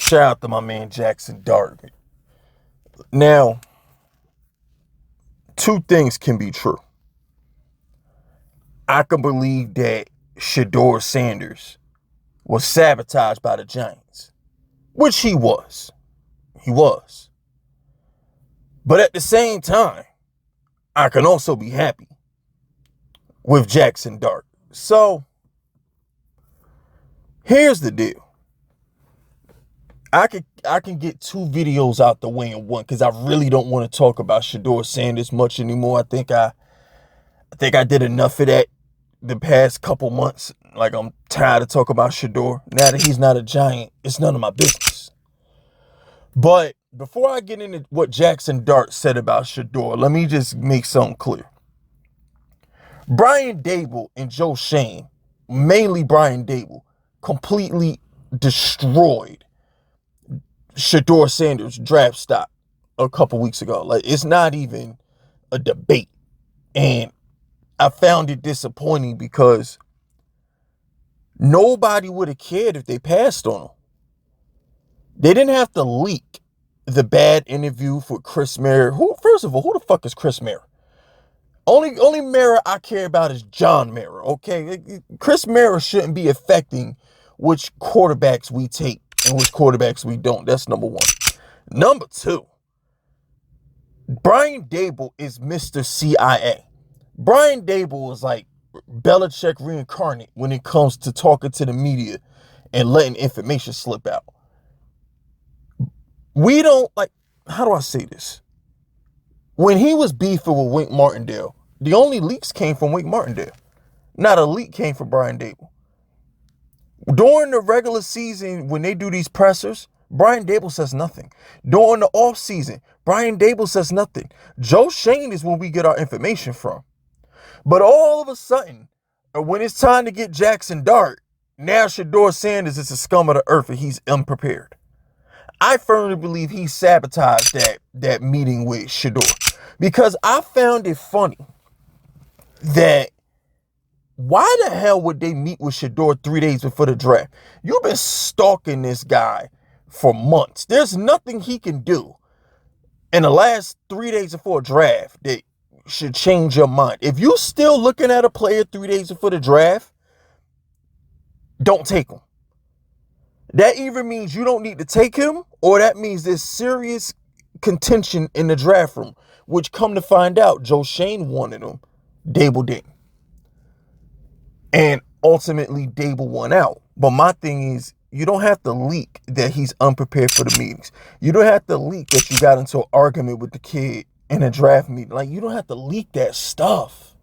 Shout out to my man Jaxson Dart. Now, two things can be true. I can believe that Shedeur Sanders was sabotaged by the Giants, which he was. He was. But at the same time, I can also be happy with Jaxson Dart. So, here's the deal. I can get two videos out the way in one because I really don't want to talk about Shedeur Sanders much anymore. I think I did enough of that the past couple months. Like, I'm tired of talking about Shedeur. Now that he's not a Giant, it's none of my business. But before I get into what Jaxson Dart said about Shedeur, let me just make something clear. Brian Daboll and Joe Schoen, mainly Brian Daboll, completely destroyed Shedeur Sanders' draft stock a couple weeks ago. Like, it's not even a debate. And I found it disappointing because nobody would have cared if they passed on him. They didn't have to leak the bad interview for Chris Mara. First of all, who the fuck is Chris Mara? Only Mara I care about is John Mara, okay? Chris Mara shouldn't be affecting which quarterbacks we take and which quarterbacks we don't. That's number one. Number two, Brian Daboll is Mr. CIA. Brian Daboll is like Belichick reincarnate when it comes to talking to the media and letting information slip out. We don't, like, how do I say this? When he was beefing with Wink Martindale, the only leaks came from Wink Martindale. Not a leak came from Brian Daboll. During the regular season, when they do these pressers, Brian Daboll says nothing. During the offseason, Brian Daboll says nothing. Joe Schoen is where we get our information from. But all of a sudden, when it's time to get Jaxson Dart, now Shedeur Sanders is the scum of the earth and he's unprepared. I firmly believe he sabotaged that meeting with Shedeur because I found it funny that why the hell would they meet with Shedeur 3 days before the draft? You've been stalking this guy for months. There's nothing he can do in the last 3 days before a draft that should change your mind. If you're still looking at a player 3 days before the draft, don't take him. That either means you don't need to take him, or that means there's serious contention in the draft room, which, come to find out, Joe Schoen wanted him, Daboll didn't. And ultimately, Daboll won out. But my thing is, you don't have to leak that he's unprepared for the meetings. You don't have to leak that you got into an argument with the kid in a draft meeting. Like, you don't have to leak that stuff.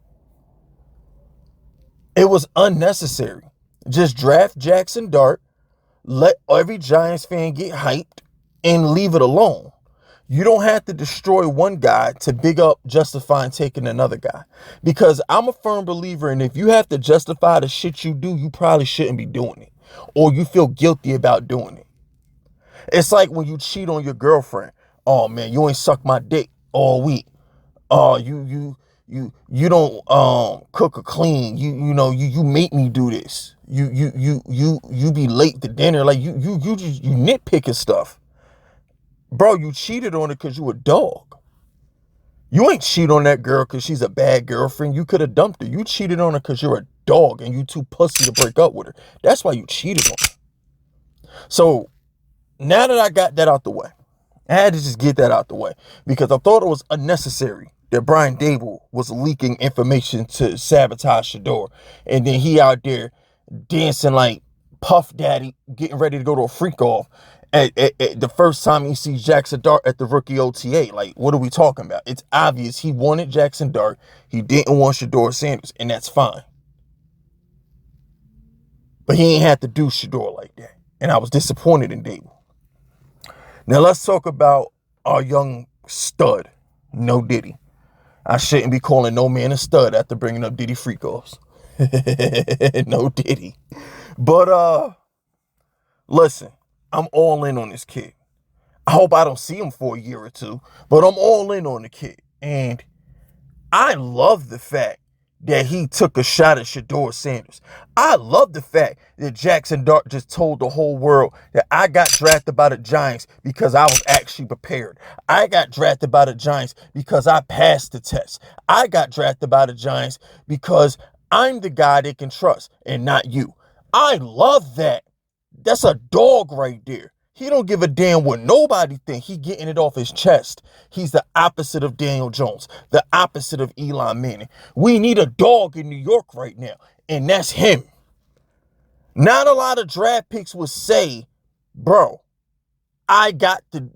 It was unnecessary. Just draft Jaxson Dart, let every Giants fan get hyped, and leave it alone. You don't have to destroy one guy to big up justifying taking another guy. Because I'm a firm believer in if you have to justify the shit you do, you probably shouldn't be doing it. Or you feel guilty about doing it. It's like when you cheat on your girlfriend. Oh man, you ain't sucked my dick all week. Oh, you don't cook or clean. You make me do this. You be late to dinner. Like you nitpicking stuff. Bro, you cheated on her because you a dog. You ain't cheat on that girl because she's a bad girlfriend. You could have dumped her. You cheated on her because you're a dog and you too pussy to break up with her. That's why you cheated on her. So now that I got that out the way, I had to just get that out the way because I thought it was unnecessary that Brian Daboll was leaking information to sabotage Shedeur. And then he out there dancing like Puff Daddy, getting ready to go to a freak off at the first time he sees Jaxson Dart at the rookie OTA. Like, what are we talking about? It's obvious he wanted Jaxson Dart. He didn't want Shedeur Sanders, and that's fine. But he ain't had to do Shedeur like that. And I was disappointed in Daboll. Now let's talk about our young stud, No Diddy. I shouldn't be calling no man a stud after bringing up Diddy freak-offs. No Diddy. But, listen, I'm all in on this kid. I hope I don't see him for a year or two, but I'm all in on the kid. And I love the fact that he took a shot at Shedeur Sanders. I love the fact that Jaxson Dart just told the whole world that I got drafted by the Giants because I was actually prepared. I got drafted by the Giants because I passed the test. I got drafted by the Giants because I'm the guy they can trust and not you. I love that. That's a dog right there. He don't give a damn what nobody think. He getting it off his chest. He's the opposite of Daniel Jones, the opposite of Eli Manning. We need a dog in New York right now, and that's him. Not a lot of draft picks would say, bro, I got the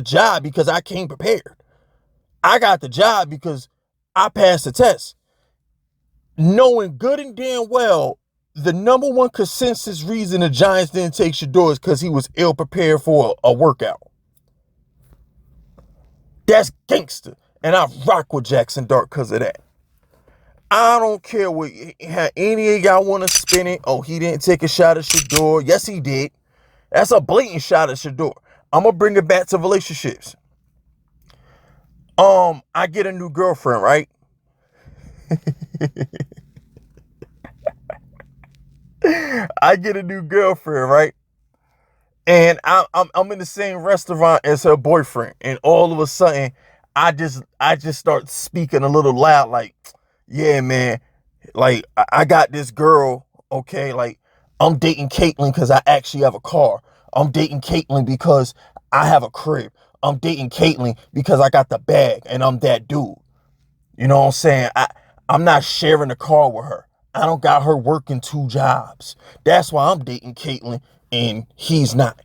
job because I came prepared. I got the job because I passed the test. Knowing good and damn well the number one consensus reason the Giants didn't take Shedeur is because he was ill prepared for a workout. That's gangster. And I rock with Jaxson Dart because of that. I don't care what any of y'all want to spin it. Oh, he didn't take a shot at Shedeur. Yes, he did. That's a blatant shot at Shedeur. I'm going to bring it back to relationships. I get a new girlfriend, right? I get a new girlfriend, right? And I'm in the same restaurant as her boyfriend, and all of a sudden, I just start speaking a little loud, like, yeah, man, like I got this girl, okay, like I'm dating Caitlin because I actually have a car. I'm dating Caitlin because I have a crib. I'm dating Caitlin because I got the bag, and I'm that dude. You know what I'm saying? I'm not sharing a car with her. I don't got her working 2 jobs. That's why I'm dating Caitlin and he's not.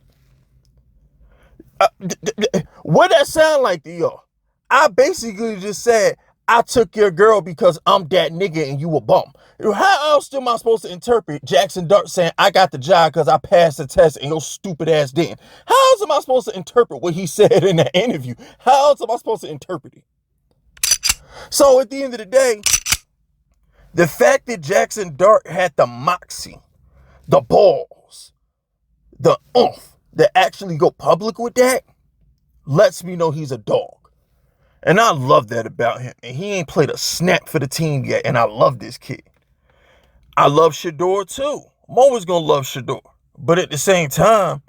What that sound like to y'all? I basically just said, I took your girl because I'm that nigga and you a bum. How else am I supposed to interpret Jaxson Dart saying I got the job because I passed the test and your stupid ass didn't? How else am I supposed to interpret what he said in that interview? How else am I supposed to interpret it? So at the end of the day, the fact that Jaxson Dart had the moxie, the balls, the oomph to actually go public with that lets me know he's a dog. And I love that about him. And he ain't played a snap for the team yet. And I love this kid. I love Shedeur too. I'm always going to love Shedeur. But at the same time,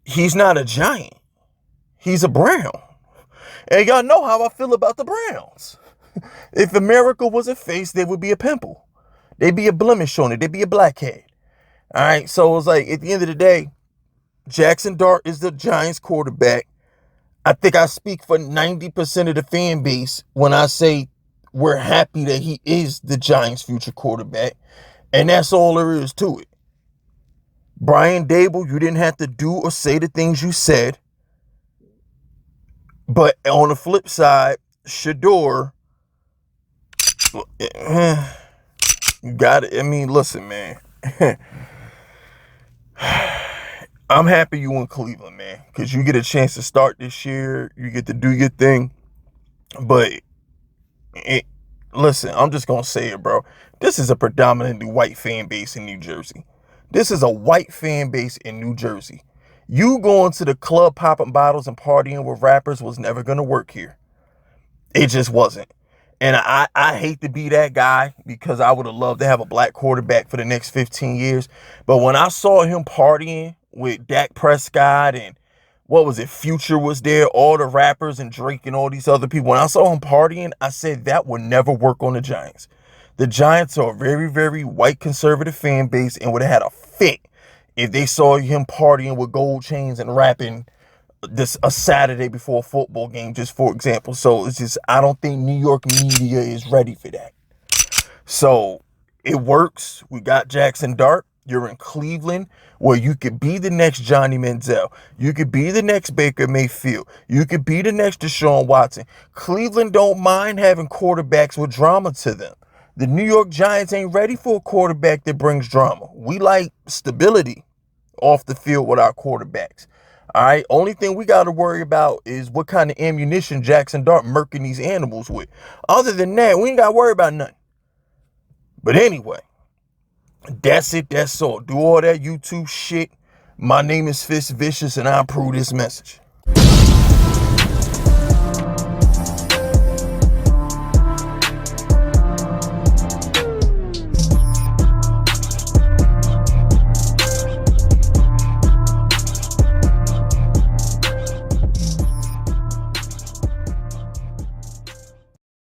he's not a Giant. He's a Brown. And y'all know how I feel about the Browns. If America was a face, there would be a pimple. There'd be a blemish on it. There'd be a blackhead. All right. So it's like, at the end of the day, Jaxson Dart is the Giants quarterback. I think I speak for 90% of the fan base when I say we're happy that he is the Giants' future quarterback. And that's all there is to it. Brian Dable, you didn't have to do or say the things you said. But on the flip side, Shedeur, you got it. I mean, listen, man. I'm happy you in Cleveland, man, because you get a chance to start this year. You get to do your thing. But listen, I'm just going to say it, bro. This is a predominantly white fan base in New Jersey. This is a white fan base in New Jersey. You going to the club popping bottles and partying with rappers was never going to work here. It just wasn't. And I hate to be that guy because I would have loved to have a black quarterback for the next 15 years. But when I saw him partying with Dak Prescott and what was it, Future was there, all the rappers and Drake and all these other people. When I saw him partying, I said that would never work on the Giants. The Giants are a very, very white conservative fan base and would have had a fit if they saw him partying with gold chains and rapping a Saturday before a football game, just for example. So it's just, I don't think New York media is ready for that. So it works. We got Jaxson Dart. You're in Cleveland, where you could be the next Johnny Manziel. You could be the next Baker Mayfield. You could be the next Deshaun Watson. Cleveland don't mind having quarterbacks with drama to them. The New York Giants ain't ready for a quarterback that brings drama. We like stability off the field with our quarterbacks. All right. Only thing we got to worry about is what kind of ammunition Jaxson Dart murking these animals with. Other than that, we ain't got to worry about nothing. But anyway, that's it. That's all. Do all that YouTube shit. My name is FiskVicious and I approve this message.